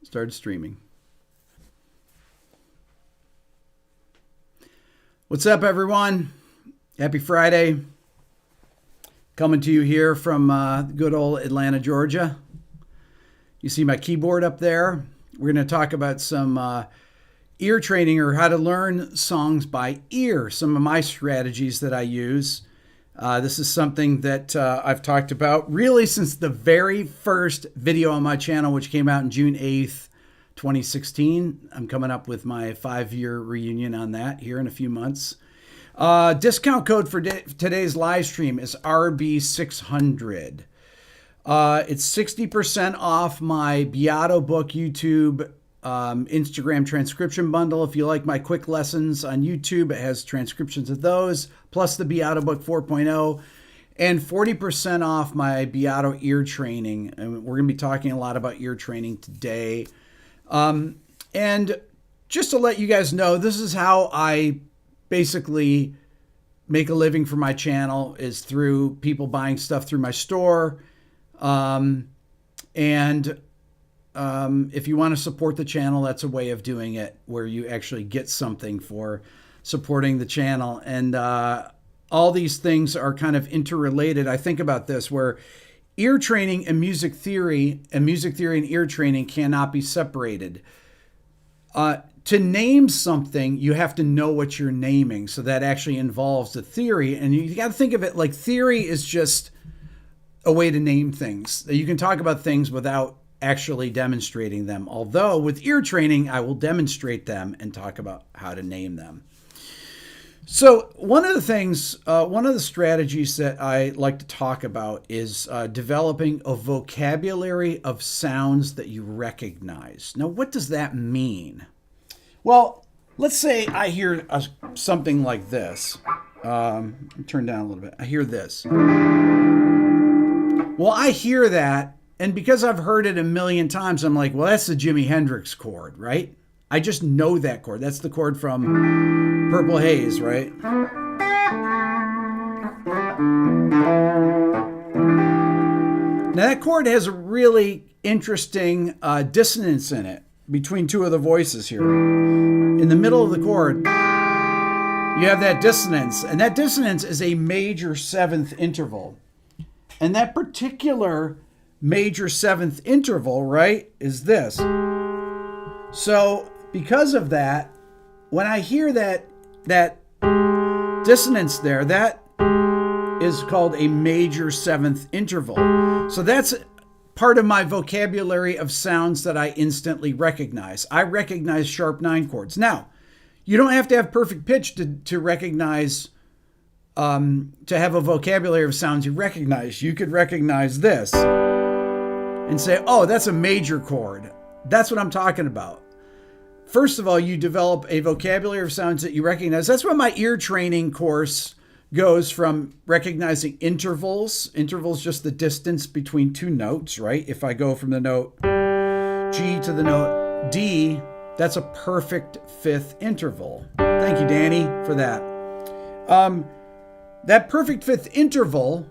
Started streaming. What's up, everyone? Happy Friday. Coming to you here from good old Atlanta, Georgia. You see my keyboard up there. We're going to talk about some ear training, or how to learn songs by ear, some of my strategies that I use. This is something that I've talked about really since the very first video on my channel, which came out on June 8th, 2016. I'm coming up with my 5-year reunion on that here in a few months. Discount code for today's live stream is RB600. It's 60% off my Beato Book YouTube Instagram transcription bundle. If you like my quick lessons on YouTube, it has transcriptions of those, plus the Beato Book 4.0, and 40% off my Beato ear training. And we're going to be talking a lot about ear training today. And just to let you guys know, this is how I basically make a living for my channel, is through people buying stuff through my store. If you want to support the channel, that's a way of doing it, where you actually get something for supporting the channel. And all these things are kind of interrelated. I think about this, where ear training and music theory and ear training cannot be separated. To name something, you have to know what you're naming. So that actually involves the theory. And you got to think of it like theory is just a way to name things. You can talk about things without actually demonstrating them. Although with ear training, I will demonstrate them and talk about how to name them. So one of the strategies that I like to talk about is developing a vocabulary of sounds that you recognize. Now, what does that mean? Well, let's say I hear something like this. Turn down a little bit. I hear this. Well, I hear that, and because I've heard it a million times, I'm like, well, that's the Jimi Hendrix chord, right? I just know that chord. That's the chord from Purple Haze, right? Now, that chord has a really interesting dissonance in it between two of the voices here. In the middle of the chord, you have that dissonance, and that dissonance is a major seventh interval. And that particular major seventh interval, right, is this. So because of that, when I hear that dissonance there, that is called a major seventh interval. So that's part of my vocabulary of sounds that I instantly recognize. I recognize sharp 9 chords. Now, you don't have to have perfect pitch to recognize, to have a vocabulary of sounds you recognize. You could recognize this and say, oh, that's a major chord. That's what I'm talking about. First of all, you develop a vocabulary of sounds that you recognize. That's why my ear training course goes from recognizing intervals. Intervals, just the distance between two notes, right? If I go from the note G to the note D, that's a perfect fifth interval. Thank you, Danny, for that. That perfect fifth interval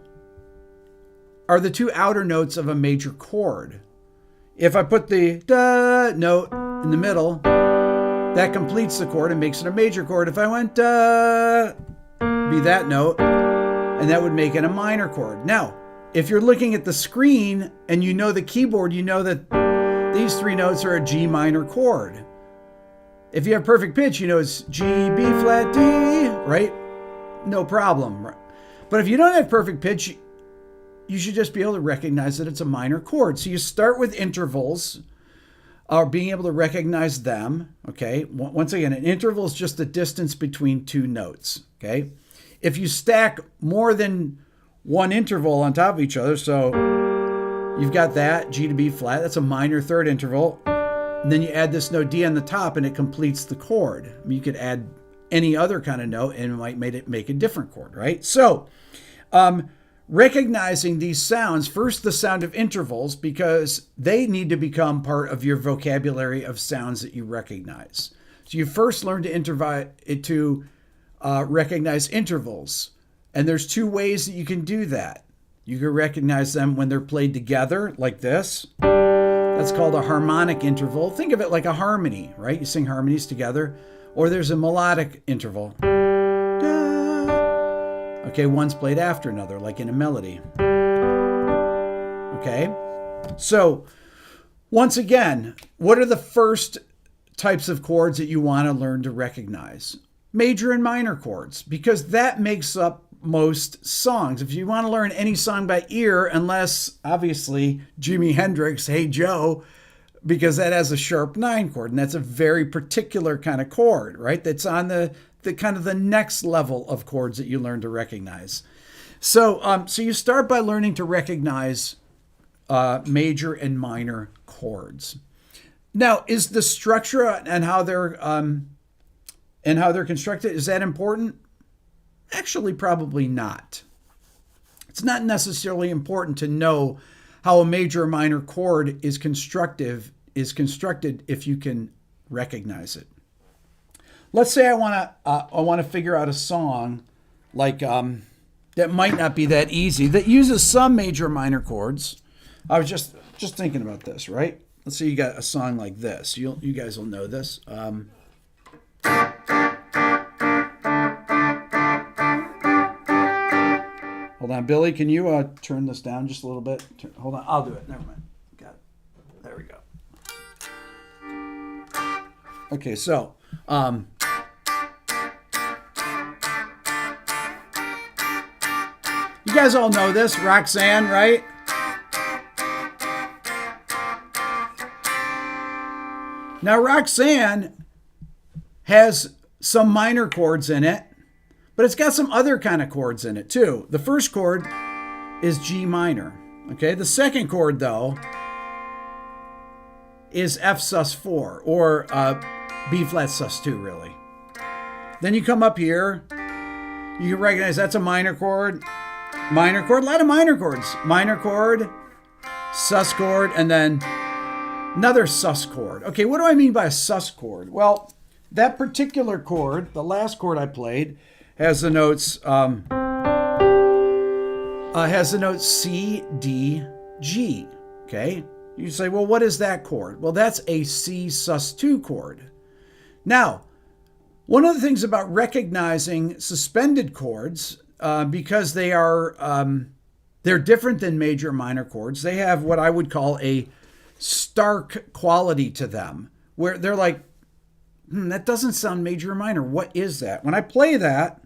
are the two outer notes of a major chord. If I put the da note in the middle, that completes the chord and makes it a major chord. If I went da, be that note, and that would make it a minor chord. Now, if you're looking at the screen and you know the keyboard, you know that these three notes are a G minor chord. If you have perfect pitch, you know it's G, B flat, D, right? No problem. But if you don't have perfect pitch, you should just be able to recognize that it's a minor chord. So you start with intervals, or being able to recognize them, okay? Once again, an interval is just the distance between two notes, okay? If you stack more than one interval on top of each other, so you've got that, G to B flat, that's a minor third interval, and then you add this note D on the top and it completes the chord. I mean, you could add any other kind of note and it might make a different chord, right? So, recognizing these sounds, first the sound of intervals, because they need to become part of your vocabulary of sounds that you recognize. So you first learn to recognize intervals. And there's two ways that you can do that. You can recognize them when they're played together, like this. That's called a harmonic interval. Think of it like a harmony, right? You sing harmonies together. Or there's a melodic interval. Okay, one's played after another, like in a melody. Okay? So, once again, what are the first types of chords that you want to learn to recognize? Major and minor chords, because that makes up most songs. If you want to learn any song by ear, unless obviously Jimi Hendrix, Hey Joe, because that has a sharp 9 chord, and that's a very particular kind of chord, right? That's on the kind of the next level of chords that you learn to recognize. So, so you start by learning to recognize major and minor chords. Now, is the structure and how they're constructed, is that important? Actually, probably not. It's not necessarily important to know how a major or minor chord is constructed if you can recognize it. Let's say I want to figure out a song like that might not be that easy, that uses some major or minor chords. I was just thinking about this, right? Let's say you got a song like this. You guys will know this. Hold on, Billy, can you turn this down just a little bit? Hold on, I'll do it. Never mind. Got it. There we go. Okay, so you guys all know this, Roxanne, right? Now, Roxanne has some minor chords in it, but it's got some other kind of chords in it too. The first chord is G minor. Okay, the second chord though is F sus4 or B flat sus2 really. Then you come up here, you can recognize that's a minor chord, a lot of minor chords. Minor chord, sus chord, and then another sus chord. Okay, what do I mean by a sus chord? Well, that particular chord, the last chord I played, has the notes C, D, G. Okay, you say, well, what is that chord? Well, that's a C sus2 chord. Now, one of the things about recognizing suspended chords, because they're different than major and minor chords, they have what I would call a stark quality to them, where they're like, that doesn't sound major or minor. What is that? When I play that,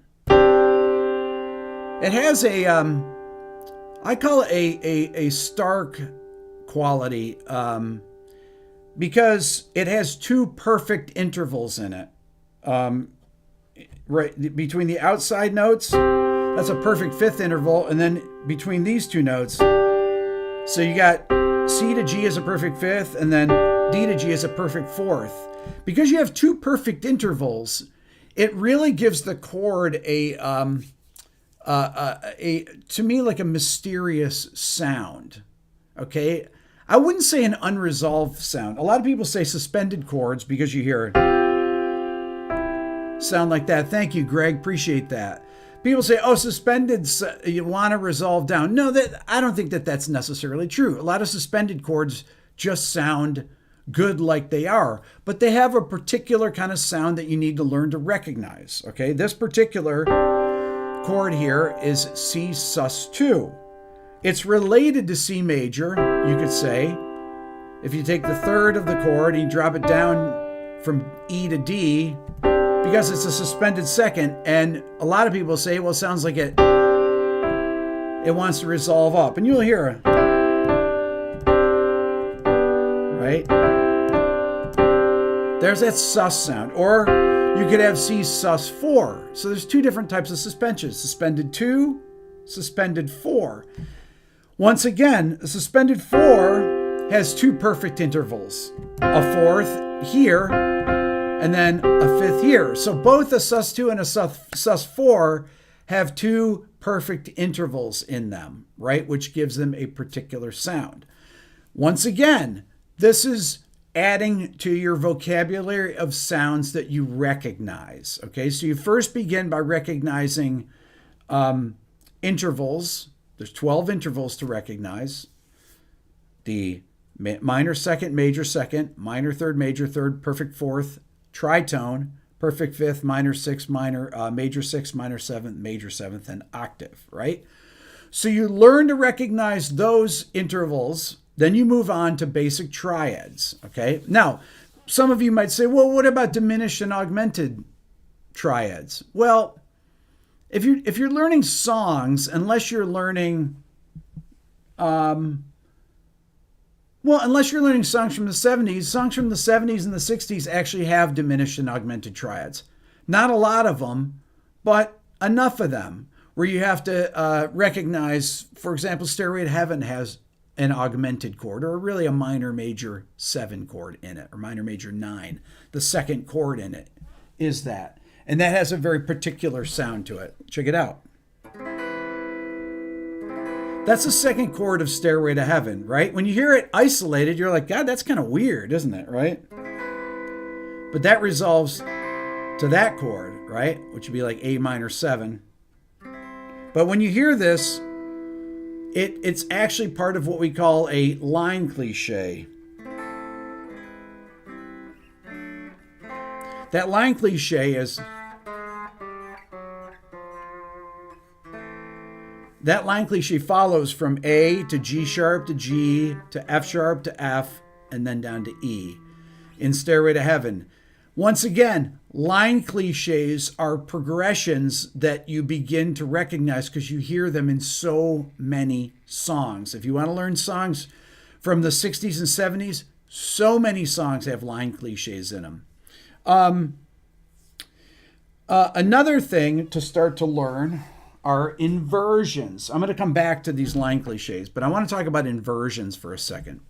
it has I call it a stark quality because it has two perfect intervals in it. Right between the outside notes, that's a perfect fifth interval, and then between these two notes, so you got C to G is a perfect fifth, and then D to G is a perfect fourth. Because you have two perfect intervals, it really gives the chord to me, like a mysterious sound. Okay, I wouldn't say an unresolved sound. A lot of people say suspended chords because you hear it sound like that. Thank you, Greg. Appreciate that. People say, oh, suspended, you want to resolve down. No, I don't think that's necessarily true. A lot of suspended chords just sound good like they are, but they have a particular kind of sound that you need to learn to recognize. Okay, this particular chord here is C sus2. It's related to C major, you could say. If you take the third of the chord and you drop it down from E to D, because it's a suspended second, and a lot of people say, well, it sounds like it wants to resolve up, and you'll hear it, right? There's that sus sound. Or you could have C sus4. So there's two different types of suspensions: suspended 2, suspended 4. Once again, a suspended 4 has two perfect intervals, a fourth here, and then a fifth here. So both a sus2 and a sus4 have two perfect intervals in them, right? Which gives them a particular sound. Once again, this is adding to your vocabulary of sounds that you recognize. Okay, so you first begin by recognizing intervals. There's 12 intervals to recognize. The minor second, major second, minor third, major third, perfect fourth, tritone, perfect fifth, minor sixth, major sixth, minor seventh, and octave, right? So you learn to recognize those intervals, then you move on to basic triads, okay? Now, some of you might say, well, what about diminished and augmented triads? Well, if you're learning songs, unless you're learning songs from the 70s, songs from the 70s and the 60s actually have diminished and augmented triads. Not a lot of them, but enough of them where you have to recognize, for example, Stairway to Heaven has an augmented chord, or really a minor major 7 chord in it, or minor major 9. The second chord in it is that. And that has a very particular sound to it. Check it out. That's the second chord of Stairway to Heaven, right? When you hear it isolated, you're like, God, that's kind of weird, isn't it, right? But that resolves to that chord, right? Which would be like A minor 7. But when you hear this, it's actually part of what we call a line cliche. That line cliche is... That line cliche follows from A to G sharp to G to F sharp to F and then down to E in Stairway to Heaven. Once again, line cliches are progressions that you begin to recognize because you hear them in so many songs. If you want to learn songs from the 60s and 70s, so many songs have line cliches in them. Another thing to start to learn are inversions. I'm going to come back to these line cliches, but I want to talk about inversions for a second.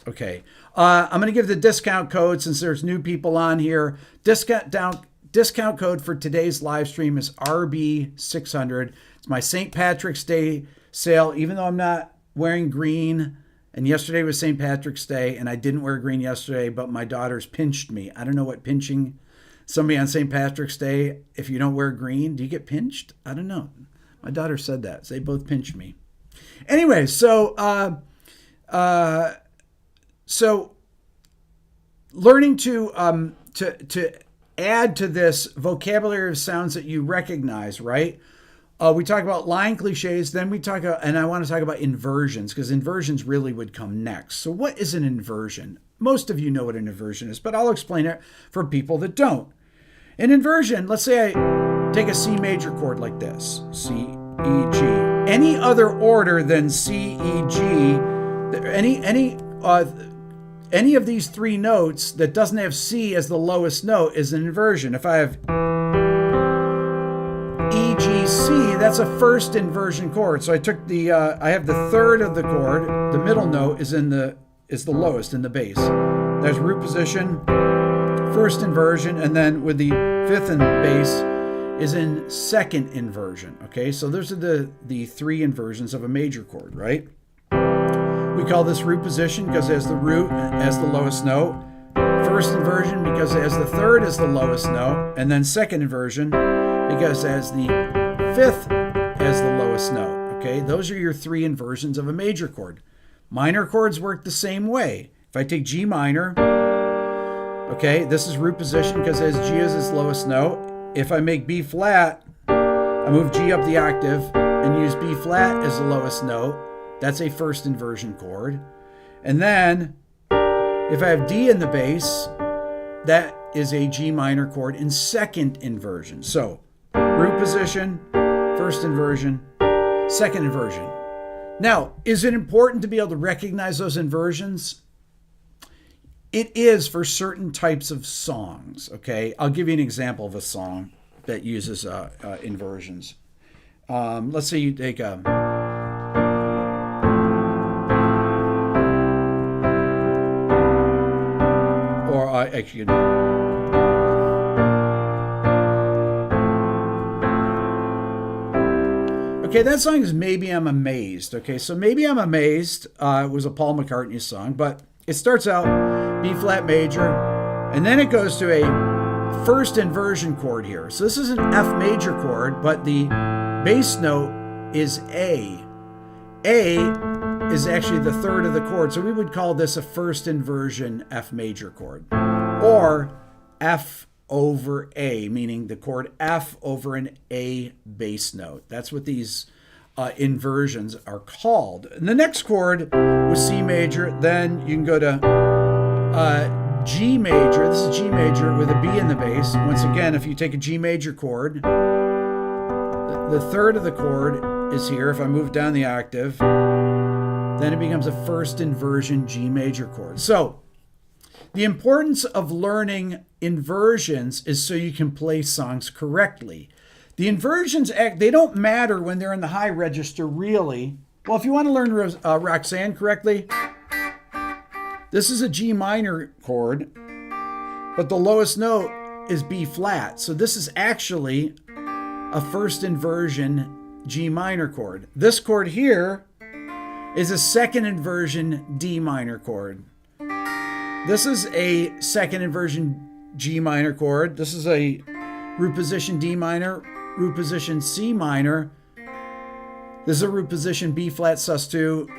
Okay. I'm going to give the discount code since there's new people on here. Discount code for today's live stream is RB600. It's my St. Patrick's Day sale, even though I'm not wearing green. And yesterday was St. Patrick's Day, and I didn't wear green yesterday, but my daughters pinched me. I don't know what pinching somebody on St. Patrick's Day, if you don't wear green, do you get pinched? I don't know. My daughter said that. So they both pinched me. Anyway, so learning to add to this vocabulary of sounds that you recognize, right? We talk about line cliches, then we talk about, and I want to talk about inversions, because inversions really would come next. So what is an inversion? Most of you know what an inversion is, but I'll explain it for people that don't. An inversion, let's say I take a C major chord like this, C, E, G. Any other order than C, E, G, any of these three notes that doesn't have C as the lowest note is an inversion. If I have E, G, C, that's a first inversion chord. So I took I have the third of the chord, the middle note is the lowest in the bass. There's root position, first inversion, and then with the fifth in bass is in second inversion. Okay, so those are the three inversions of a major chord, right? We call this root position because it has the root as the lowest note. First inversion because it has the third as the lowest note. And then second inversion because it has the fifth as the lowest note. Okay, those are your three inversions of a major chord. Minor chords work the same way. If I take G minor, okay, this is root position because it has G as its lowest note. If I make B flat, I move G up the octave and use B flat as the lowest note. That's a first inversion chord. And then if I have D in the bass, that is a G minor chord in second inversion. So root position, first inversion, second inversion. Now, is it important to be able to recognize those inversions? It is for certain types of songs, okay? I'll give you an example of a song that uses inversions. Let's say you take a... actually, okay, that song is Maybe I'm Amazed. Okay, so Maybe I'm Amazed was a Paul McCartney song, but it starts out B flat major, and then it goes to a first inversion chord here. So this is an F major chord, but the bass note is A. A is actually the third of the chord. So we would call this a first inversion F major chord, or F over A, meaning the chord F over an A bass note. That's what these inversions are called. And the next chord was C major. Then you can go to G major. This is G major with a B in the bass. Once again, if you take a G major chord, the third of the chord is here. If I move down the octave, then it becomes a first inversion G major chord. So the importance of learning inversions is so you can play songs correctly. The inversions, they don't matter when they're in the high register, really. Well, if you want to learn Roxanne correctly, this is a G minor chord, but the lowest note is B flat. So this is actually a first inversion G minor chord. This chord here is a second inversion D minor chord. This is a second inversion G minor chord. This is a root position D minor, root position C minor. This is a root position B flat sus2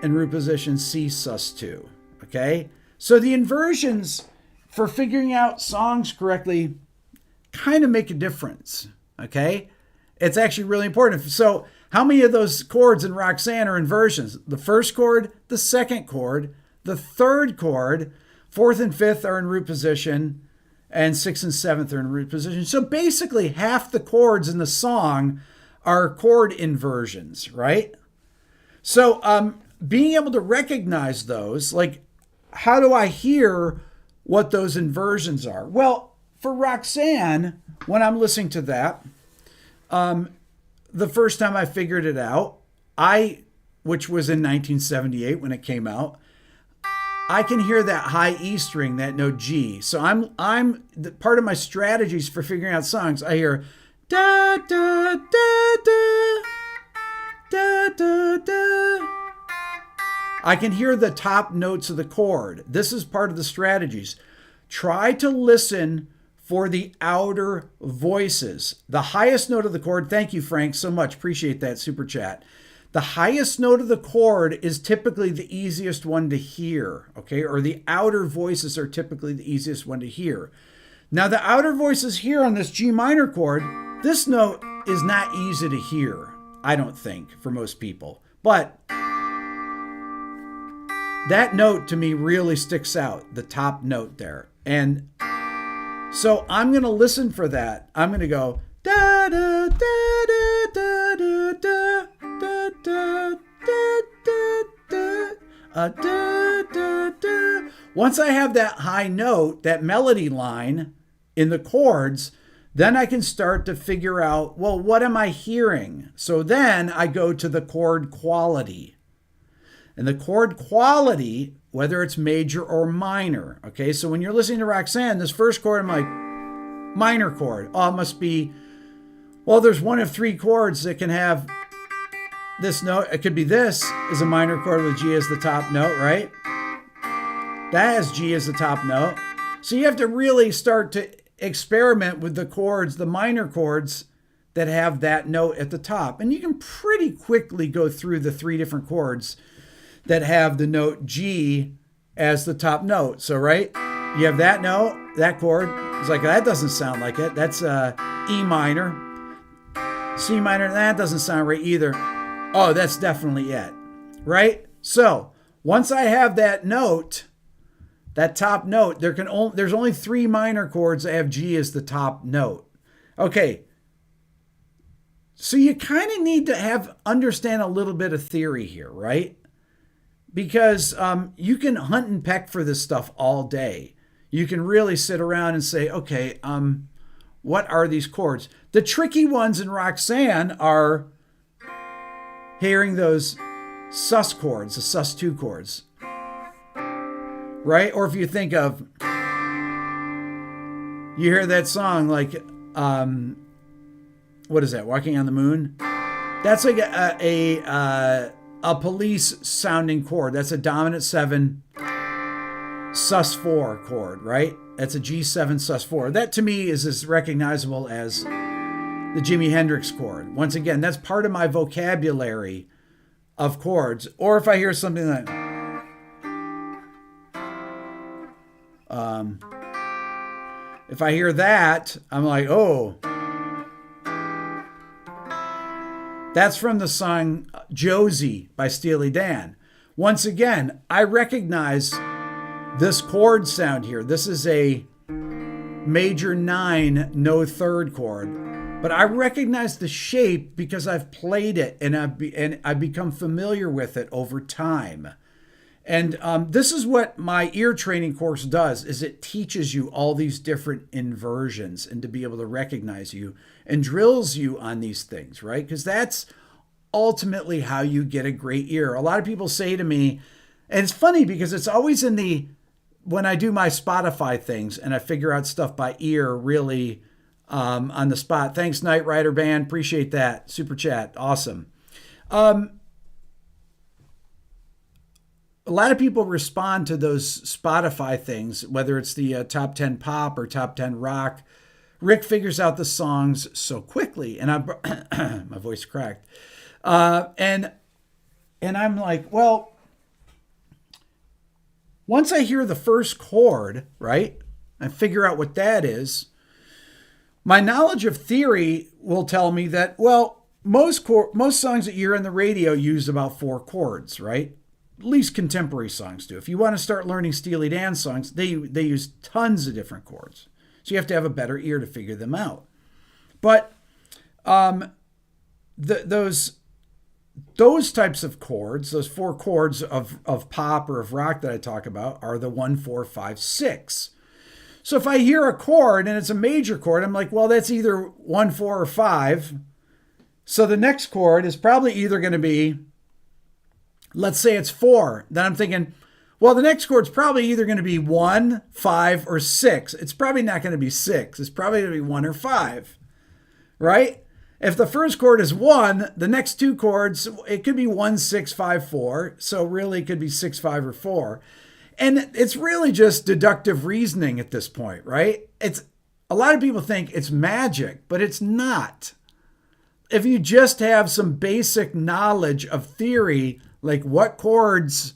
and root position C sus2. Okay? So the inversions for figuring out songs correctly kind of make a difference. Okay? It's actually really important. So how many of those chords in Roxanne are inversions? The first chord, the second chord, the third chord, fourth and fifth are in root position, and sixth and seventh are in root position. So basically half the chords in the song are chord inversions, right? So being able to recognize those, like how do I hear what those inversions are? Well, for Roxanne, when I'm listening to that, the first time I figured it out, which was in 1978 when it came out, I can hear that high E string, that note G. So I'm part of my strategies for figuring out songs. I hear da da da da da da da. I can hear the top notes of the chord. This is part of the strategies. Try to listen for the outer voices. The highest note of the chord. Thank you, Frank, so much. Appreciate that super chat. The highest note of the chord is typically the easiest one to hear, okay? Or the outer voices are typically the easiest one to hear. Now, the outer voices here on this G minor chord, this note is not easy to hear, I don't think, for most people. But that note to me really sticks out, the top note there. And so I'm going to listen for that. I'm going to go da da da da da da da. Da, da, da, da, da, da, da. Once I have that high note, that melody line in the chords, then I can start to figure out, well, what am I hearing? So then I go to the chord quality. And the chord quality, whether it's major or minor, okay? So when you're listening to Roxanne, this first chord, I'm like, minor chord. Oh, it must be, well, there's one of three chords that can have this note. It could be this is a minor chord with G as the top note, right? That has G as the top note. So you have to really start to experiment with the chords, the minor chords that have that note at the top. And you can pretty quickly go through the three different chords that have the note G as the top note. So, right? You have that note, that chord. It's like, that doesn't sound like it. That's E minor. C minor, that doesn't sound right either. Oh, that's definitely it, right? So once I have that note, that top note, there's only three minor chords that have G as the top note. Okay, so you kind of need to understand a little bit of theory here, right? Because you can hunt and peck for this stuff all day. You can really sit around and say, okay, what are these chords? The tricky ones in Roxanne are hearing those sus chords, the sus2 chords, right? Or if you think of, you hear that song like, what is that? Walking on the Moon. That's like a Police sounding chord. That's a dominant 7 sus4 chord, right? That's a G7 sus4. That to me is as recognizable as the Jimi Hendrix chord. Once again, that's part of my vocabulary of chords. Or if I hear something like, if I hear that, I'm like, oh, that's from the song Josie by Steely Dan. Once again, I recognize this chord sound here. This is a major 9, no third chord. But I recognize the shape because I've played it and I've become familiar with it over time. And this is what my ear training course does, is it teaches you all these different inversions and to be able to recognize you and drills you on these things, right? Because that's ultimately how you get a great ear. A lot of people say to me, and it's funny because it's always when I do my Spotify things and I figure out stuff by ear really on the spot. Thanks, Knight Rider Band. Appreciate that. Super chat. Awesome. A lot of people respond to those Spotify things, whether it's the top 10 pop or top 10 rock. Rick figures out the songs so quickly, and my voice cracked. And I'm like, well, once I hear the first chord, right, and figure out what that is, my knowledge of theory will tell me that, well, most songs that you hear on the radio use about 4 chords, right? At least contemporary songs do. If you want to start learning Steely Dan songs, they use tons of different chords. So you have to have a better ear to figure them out. But those types of chords, those 4 chords of pop or of rock that I talk about, are the 1, 4, 5, 6. So if I hear a chord and it's a major chord, I'm like, well, that's either 1, 4, or 5. So the next chord is probably either going to be, let's say it's 4. Then I'm thinking, well, the next chord's probably either going to be 1, 5, or 6. It's probably not going to be 6. It's probably going to be 1 or 5, right? If the first chord is 1, the next 2 chords, it could be 1, 6, 5, 4. So really it could be 6, 5, or 4. And it's really just deductive reasoning at this point, right? A lot of people think it's magic, but it's not. If you just have some basic knowledge of theory, like what chords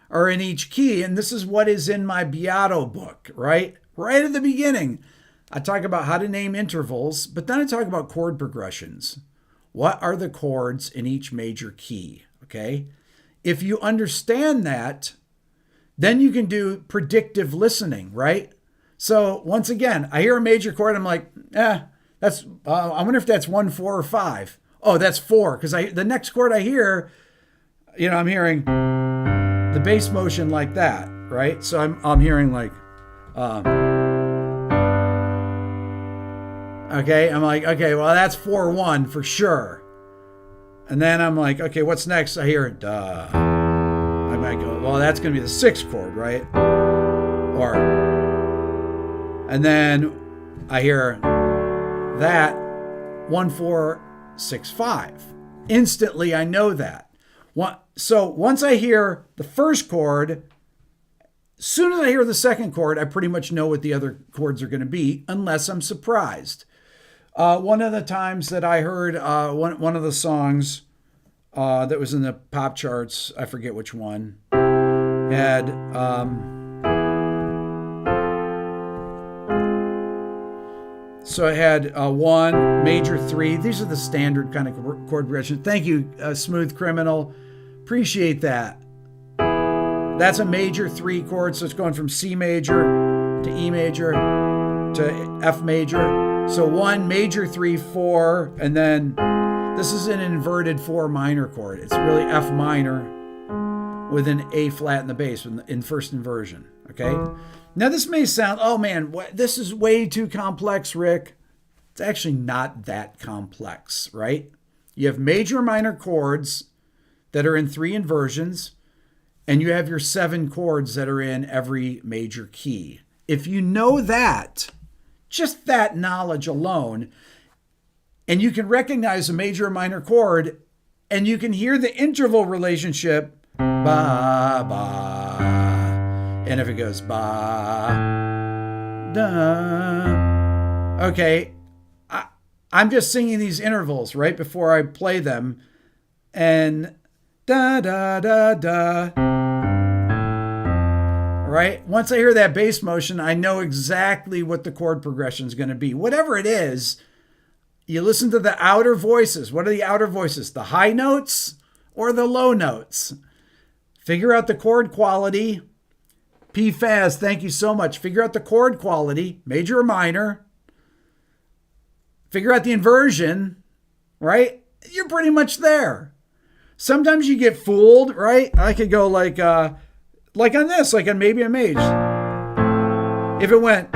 are in each key, and this is what is in my Beato book, right? Right at the beginning, I talk about how to name intervals, but then I talk about chord progressions. What are the chords in each major key, okay? If you understand that, then you can do predictive listening, right? So once again, I hear a major chord, I'm like, I wonder if that's 1, 4, or 5. Oh, that's 4, because the next chord I hear, I'm hearing the bass motion like that, right? So I'm hearing like, okay, I'm like, okay, well, that's 4, 1 for sure. And then I'm like, okay, what's next? I hear, duh. I might go, well, that's going to be the 6th chord, right? And then I hear that 1, 4, 6, 5. Instantly, I know that. So once I hear the first chord, as soon as I hear the second chord, I pretty much know what the other chords are going to be, unless I'm surprised. One of the times that I heard one of the songs that was in the pop charts, I forget which one, had so I had 1, major 3. These are the standard kind of chord progression. Thank you, Smooth Criminal. Appreciate that. That's a major 3 chord, so it's going from C major to E major to F major. So 1, major 3, 4, and then this is an inverted 4 minor chord. It's really F minor with an A flat in the bass in first inversion, okay? Now this may sound, oh man, this is way too complex, Rick. It's actually not that complex, right? You have major and minor chords that are in 3 inversions, and you have your 7 chords that are in every major key. If you know that, just that knowledge alone, and you can recognize a major or minor chord, and you can hear the interval relationship, ba, ba, and if it goes ba, da, okay, I'm just singing these intervals right before I play them, and Da, da, da, da. Right? Once I hear that bass motion, I know exactly what the chord progression is going to be. Whatever it is, you listen to the outer voices. What are the outer voices? The high notes or the low notes? Figure out the chord quality. PFAS, thank you so much. Figure out the chord quality, major or minor. Figure out the inversion, right? You're pretty much there. Sometimes you get fooled, right? I could go like on this, like on Maybe a Mage. If it went,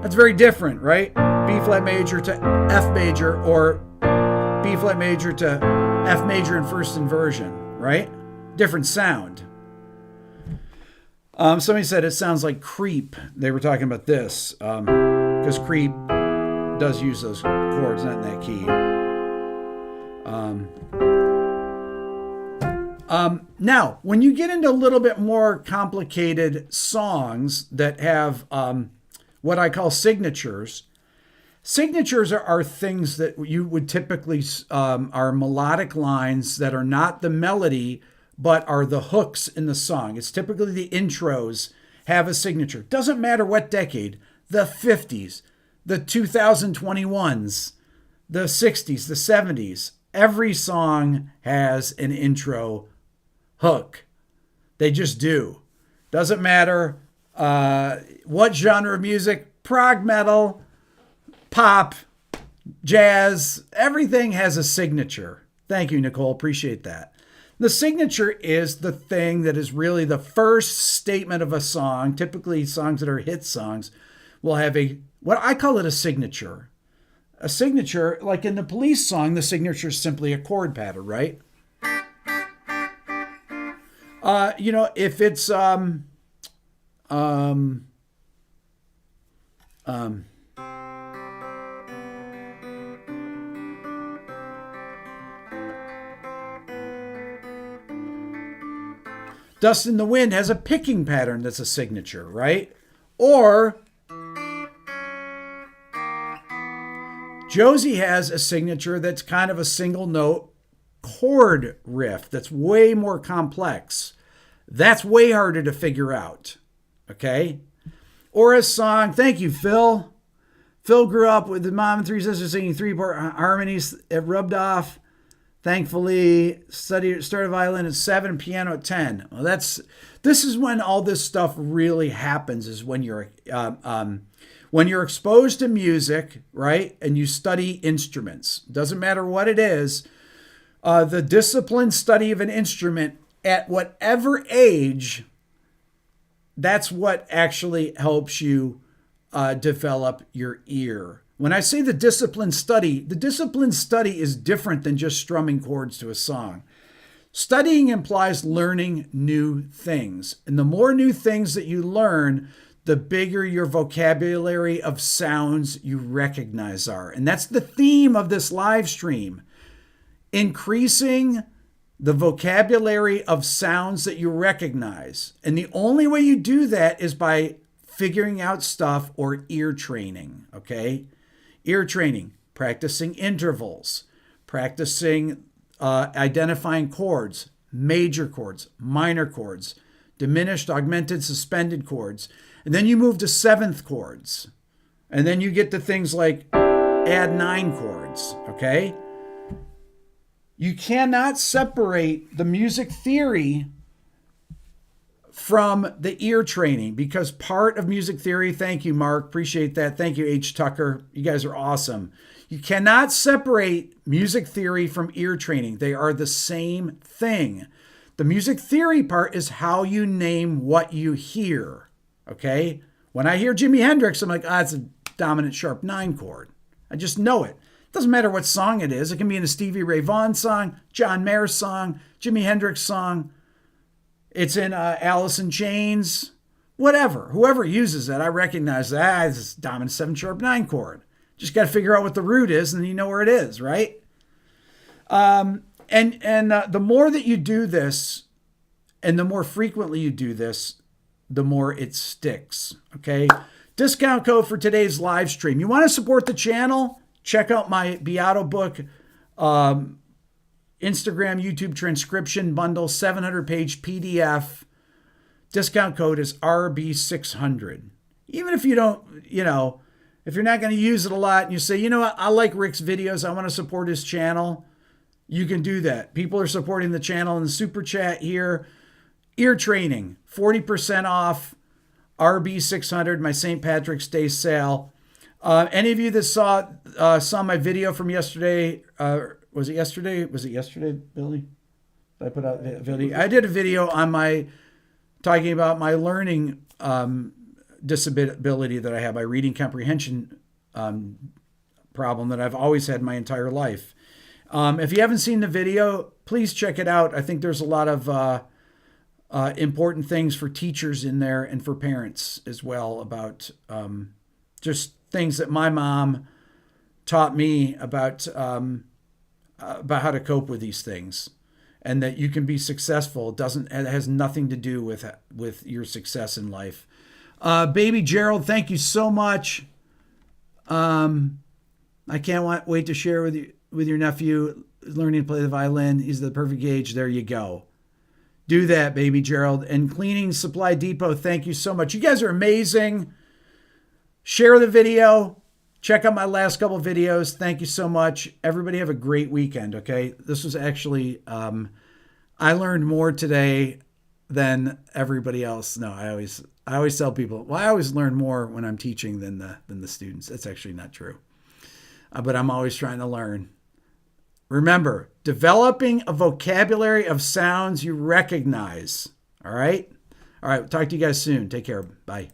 that's very different, right? B flat major to F major, or B flat major to F major in first inversion, right? Different sound. Somebody said it sounds like Creep. They were talking about this because Creep does use those chords, not in that key. Now, when you get into a little bit more complicated songs that have what I call signatures, signatures are things that you would typically are melodic lines that are not the melody, but are the hooks in the song. It's typically the intros have a signature. Doesn't matter what decade, the 50s, the 2021s, the 60s, the 70s. Every song has an intro hook. They just do. Doesn't matter what genre of music, prog metal, pop, jazz, everything has a signature. Thank you, Nicole. Appreciate that. The signature is the thing that is really the first statement of a song. Typically, songs that are hit songs will have what I call it a signature. A signature, like in the Police song, the signature is simply a chord pattern, right? If it's Dust in the Wind has a picking pattern that's a signature, right? Or Josie has a signature that's kind of a single note chord riff that's way more complex. That's way harder to figure out, okay? Or a song, thank you, Phil. Phil grew up with his mom and three sisters singing three-part harmonies. It rubbed off. Thankfully, started violin at 7, piano at 10. Well, this is when all this stuff really happens, is when you're exposed to music, right? And you study instruments. Doesn't matter what it is. The disciplined study of an instrument at whatever age, that's what actually helps you develop your ear. When I say the disciplined study is different than just strumming chords to a song. Studying implies learning new things. And the more new things that you learn, the bigger your vocabulary of sounds you recognize are. And that's the theme of this live stream. Increasing the vocabulary of sounds that you recognize. And the only way you do that is by figuring out stuff or ear training, okay? Ear training, practicing intervals, practicing identifying chords, major chords, minor chords, diminished, augmented, suspended chords. And then you move to seventh chords. And then you get to things like add 9 chords, okay? You cannot separate the music theory from the ear training, because part of music theory, thank you, Mark, appreciate that. Thank you, H. Tucker. You guys are awesome. You cannot separate music theory from ear training. They are the same thing. The music theory part is how you name what you hear, okay? When I hear Jimi Hendrix, I'm like, it's a dominant sharp 9 chord. I just know it. Doesn't matter what song it is. It can be in a Stevie Ray Vaughan song, John Mayer song, Jimi Hendrix song. It's in Alice in Chains, whatever. Whoever uses it, I recognize that. It's a dominant 7 sharp 9 chord. Just got to figure out what the root is, and then you know where it is, right? And the more that you do this, and the more frequently you do this, the more it sticks, okay? Discount code for today's live stream. You want to support the channel? Check out my Beato book. Instagram, YouTube transcription bundle, 700-page PDF. Discount code is RB600. Even if you don't, if you're not going to use it a lot and you say, you know what, I like Rick's videos, I want to support his channel, you can do that. People are supporting the channel in the super chat here. Ear training, 40% off, RB600, my St. Patrick's Day sale. Any of you that saw my video from yesterday, was it yesterday? Was it yesterday, Billy? Did I put out a video? I did a video on talking about my learning disability that I have, my reading comprehension problem that I've always had my entire life. If you haven't seen the video, please check it out. I think there's a lot of important things for teachers in there and for parents as well about just things that my mom taught me about how to cope with these things, and that you can be successful. It has nothing to do with your success in life. Baby Gerald, thank you so much. I can't wait to share with your nephew learning to play the violin. He's the perfect age. There you go. Do that, Baby Gerald. And Cleaning Supply Depot, thank you so much. You guys are amazing. Share the video. Check out my last couple of videos. Thank you so much. Everybody have a great weekend, okay? This was actually, I learned more today than everybody else. No, I always tell people, well, I always learn more when I'm teaching than the students. That's actually not true. But I'm always trying to learn. Remember, developing a vocabulary of sounds you recognize. All right? All right. Talk to you guys soon. Take care. Bye.